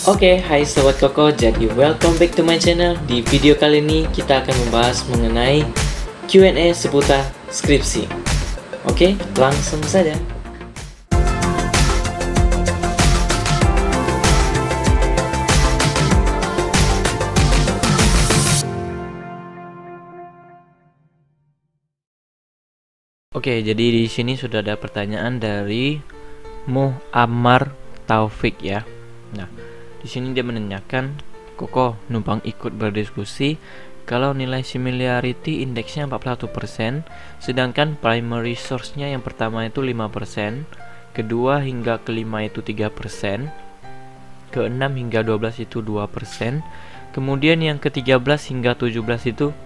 Oke, hai Sobat Koko, jadi welcome back to my channel. Di video kali ini kita akan membahas mengenai Q&A seputar skripsi. Oke, langsung saja. Oke, jadi di sini sudah ada pertanyaan dari Muhammad Taufik ya. Nah, di sini dia menanyakan, Koko numpang ikut berdiskusi kalau nilai similarity indeksnya 41%, sedangkan primary source-nya yang pertama itu 5%, kedua hingga kelima itu 3%, keenam hingga 12 itu 2%, kemudian yang ke-13 hingga 17 itu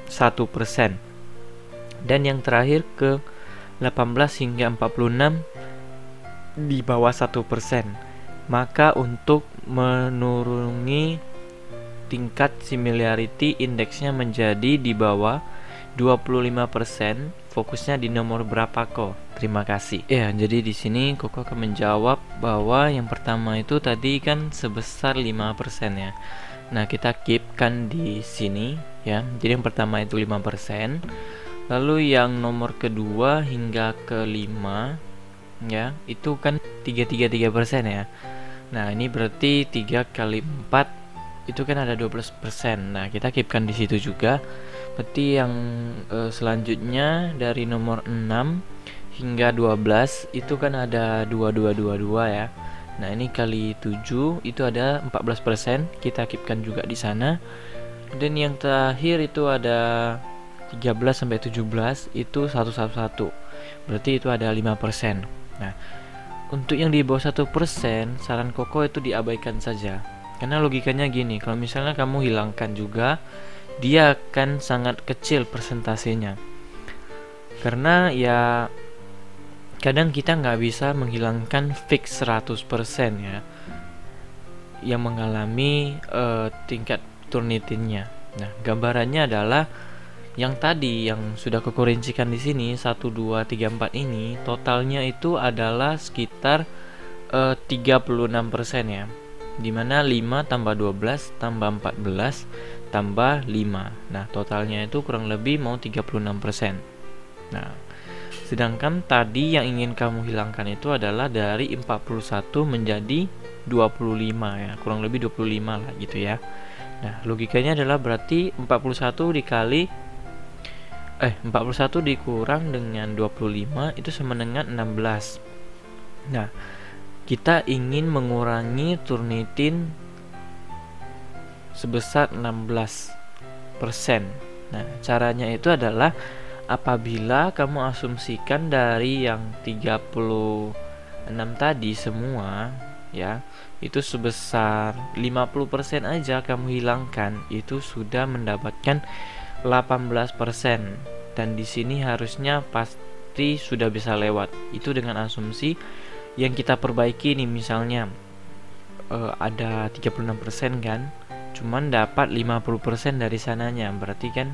1%. Dan yang terakhir ke 18 hingga 46 di bawah 1%. Maka untuk menurungi tingkat similarity indeksnya menjadi di bawah 25%, fokusnya di nomor berapa kok? Terima kasih. Ya, jadi di sini Koko akan menjawab bahwa yang pertama itu tadi kan sebesar 5% ya. Nah, kita keep kan di sini ya. Jadi yang pertama itu 5%. Lalu yang nomor kedua hingga kelima ya, itu kan 3,33% ya. Nah, ini berarti 3 kali 4 itu kan ada 12%. Nah, kita keepkan di situ juga. Berarti yang selanjutnya dari nomor 6 hingga 12 itu kan ada 2222 ya. Nah, ini kali 7 itu ada 14%. Kita keepkan juga di sana. Dan yang terakhir itu ada 13 sampai 17 itu 111. Berarti itu ada 5%. Nah, untuk yang di bawah 1%, saran Koko itu diabaikan saja. Karena logikanya gini, kalau misalnya kamu hilangkan juga, dia akan sangat kecil persentasenya. Karena ya kadang kita nggak bisa menghilangkan fix 100% ya, yang mengalami tingkat Turnitinnya. Nah, gambarannya adalah yang tadi yang sudah Koko rincikan di sini 1 2 3 4 ini totalnya itu adalah sekitar 36% ya. Dimana 5 tambah 12 tambah 14 tambah 5. Nah, totalnya itu kurang lebih mau 36%. Nah, sedangkan tadi yang ingin kamu hilangkan itu adalah dari 41 menjadi 25 ya. Kurang lebih 25 lah gitu ya. Nah, logikanya adalah berarti 41 dikurang dengan 25 itu sama dengan 16. Nah, kita ingin mengurangi Turnitin sebesar 16%. Nah, caranya itu adalah apabila kamu asumsikan dari yang 36 tadi semua ya, itu sebesar 50% aja kamu hilangkan, itu sudah mendapatkan 18%. Dan di sini harusnya pasti sudah bisa lewat. Itu dengan asumsi yang kita perbaiki nih, misalnya ada 36% kan, cuman dapat 50% dari sananya, berarti kan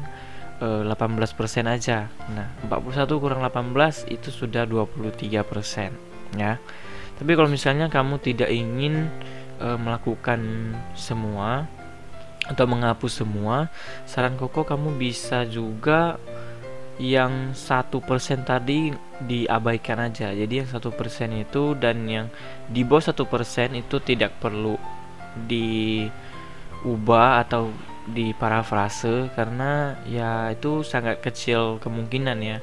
18% aja. Nah, 41 kurang 18 itu sudah 23% ya. Tapi kalau misalnya kamu tidak ingin melakukan semua atau menghapus semua, saran Koko kamu bisa juga yang 1% tadi diabaikan aja. Jadi yang 1% itu dan yang di bawah 1% itu tidak perlu diubah atau diparafrase karena ya itu sangat kecil kemungkinan ya.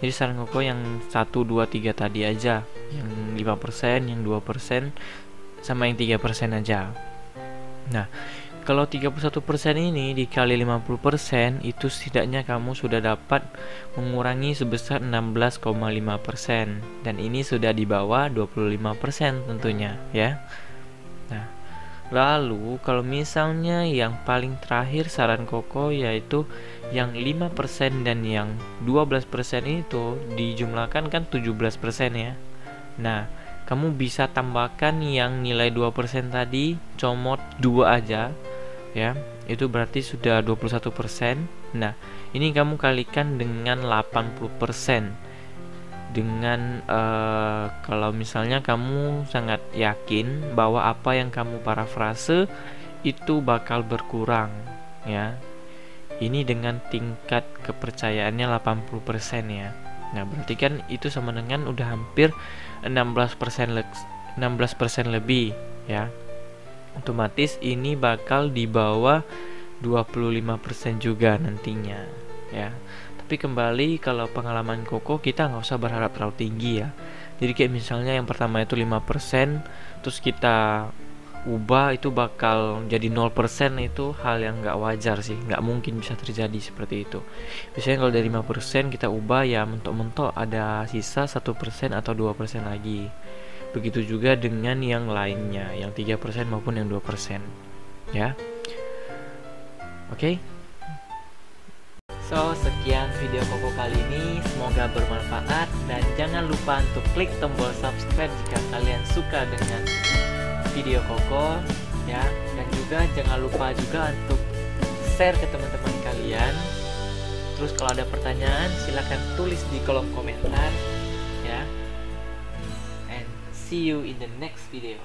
Jadi saran Koko yang 1, 2, 3 tadi aja, yang 5%, yang 2%, sama yang 3% aja. Nah, kalau 31% ini dikali 50%, itu setidaknya kamu sudah dapat mengurangi sebesar 16,5%. Dan ini sudah di bawah 25% tentunya ya. Nah, lalu kalau misalnya yang paling terakhir saran Koko yaitu yang 5% dan yang 12% itu dijumlahkan kan 17% ya. Nah, kamu bisa tambahkan yang nilai 2% tadi, comot 2 aja ya, itu berarti sudah 21%. Nah, ini kamu kalikan dengan 80%. dengan kalau misalnya kamu sangat yakin bahwa apa yang kamu parafrase itu bakal berkurang ya. Ini dengan tingkat kepercayaannya 80% ya. Nah, berarti kan itu sama dengan udah hampir 16% lebih ya. Otomatis ini bakal di bawah 25% juga nantinya ya. Tapi kembali kalau pengalaman Koko, kita nggak usah berharap terlalu tinggi ya. Jadi kayak misalnya yang pertama itu 5%, terus kita ubah itu bakal jadi 0%, itu hal yang nggak wajar sih, nggak mungkin bisa terjadi seperti itu. Biasanya kalau dari 5% kita ubah ya mentok-mentok ada sisa 1% atau 2% lagi. Begitu juga dengan yang lainnya, yang 3% maupun yang 2% ya. Oke. So, sekian video Koko kali ini, semoga bermanfaat dan jangan lupa untuk klik tombol subscribe jika kalian suka dengan video Koko ya, dan juga jangan lupa juga untuk share ke teman-teman kalian. Terus kalau ada pertanyaan silahkan tulis di kolom komentar ya. And see you in the next video.